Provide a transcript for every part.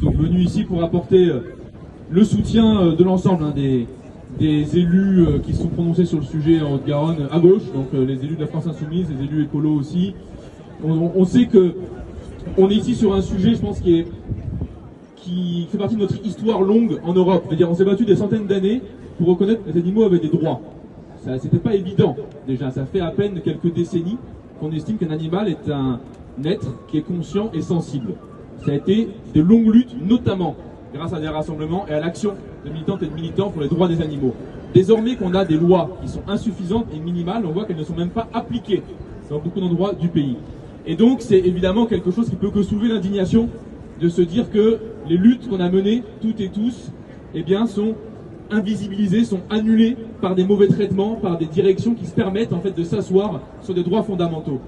Donc venu ici pour apporter le soutien de l'ensemble des élus qui se sont prononcés sur le sujet en Haute-Garonne à gauche, donc les élus de la France Insoumise, les élus écolos aussi. On sait que on est ici sur un sujet, je pense, qui fait partie de notre histoire longue en Europe. C'est-à-dire, on s'est battu des centaines d'années pour reconnaître que les animaux avaient des droits. Ça, c'était pas évident déjà. Ça fait à peine quelques décennies qu'on estime qu'un animal est un être qui est conscient et sensible. Ça a été de longues luttes, notamment grâce à des rassemblements et à l'action de militantes et de militants pour les droits des animaux. Désormais qu'on a des lois qui sont insuffisantes et minimales, on voit qu'elles ne sont même pas appliquées dans beaucoup d'endroits du pays. Et donc c'est évidemment quelque chose qui peut que soulever l'indignation de se dire que les luttes qu'on a menées, toutes et tous, eh bien, sont invisibilisées, sont annulées par des mauvais traitements, par des directions qui se permettent en fait de s'asseoir sur des droits fondamentaux.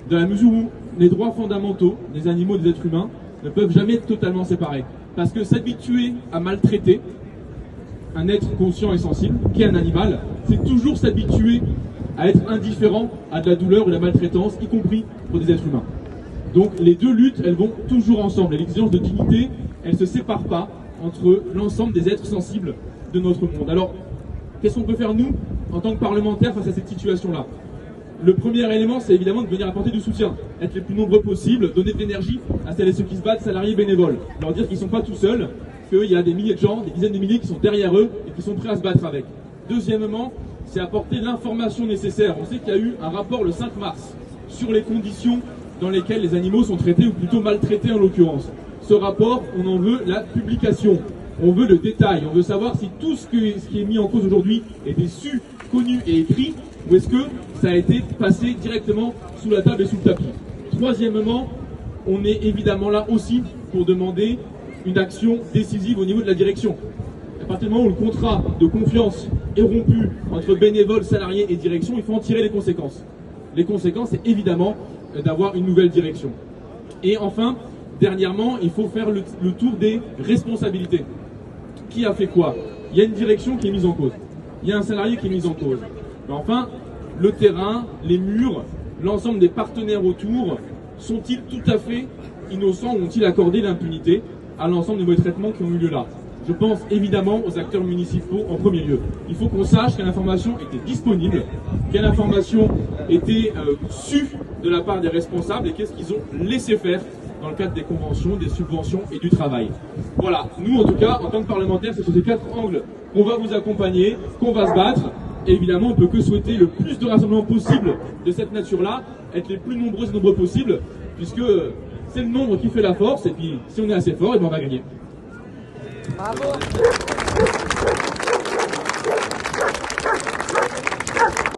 Dans la mesure où les droits fondamentaux des animaux et des êtres humains ne peuvent jamais être totalement séparés. Parce que s'habituer à maltraiter un être conscient et sensible, qui est un animal, c'est toujours s'habituer à être indifférent à de la douleur ou de la maltraitance, y compris pour des êtres humains. Donc les deux luttes, elles vont toujours ensemble. Et l'exigence de dignité, elle ne se sépare pas entre l'ensemble des êtres sensibles de notre monde. Alors, qu'est-ce qu'on peut faire nous, en tant que parlementaires, face à cette situation-là ? Le premier élément, c'est évidemment de venir apporter du soutien, être les plus nombreux possibles, donner de l'énergie à celles et ceux qui se battent, salariés bénévoles, leur dire qu'ils ne sont pas tout seuls, qu'il y a des milliers de gens, des dizaines de milliers qui sont derrière eux et qui sont prêts à se battre avec. Deuxièmement, c'est apporter l'information nécessaire. On sait qu'il y a eu un rapport le 5 mars sur les conditions dans lesquelles les animaux sont traités, ou plutôt maltraités en l'occurrence. Ce rapport, on en veut la publication, on veut le détail, on veut savoir si tout ce qui est mis en cause aujourd'hui était su, connu et écrit, ou est-ce que ça a été passé directement sous la table et sous le tapis. Troisièmement, on est évidemment là aussi pour demander une action décisive au niveau de la direction. À partir du moment où le contrat de confiance est rompu entre bénévoles, salariés et direction, il faut en tirer les conséquences. Les conséquences, c'est évidemment d'avoir une nouvelle direction. Et enfin, dernièrement, il faut faire le tour des responsabilités. Qui a fait quoi? Il y a une direction qui est mise en cause. Il y a un salarié qui est mis en cause. Mais enfin, le terrain, les murs, l'ensemble des partenaires autour, sont-ils tout à fait innocents ou ont-ils accordé l'impunité à l'ensemble des mauvais traitements qui ont eu lieu là? Je pense évidemment aux acteurs municipaux en premier lieu. Il faut qu'on sache quelle information était disponible, quelle information était sue de la part des responsables et qu'est-ce qu'ils ont laissé faire dans le cadre des conventions, des subventions et du travail. Voilà, nous en tout cas, en tant que parlementaires, c'est sur ces 4 angles qu'on va vous accompagner, qu'on va se battre. Et évidemment, on ne peut que souhaiter le plus de rassemblements possible de cette nature-là, être les plus nombreux et nombreux possibles, puisque c'est le nombre qui fait la force, et puis si on est assez fort, et bien on va gagner. Bravo.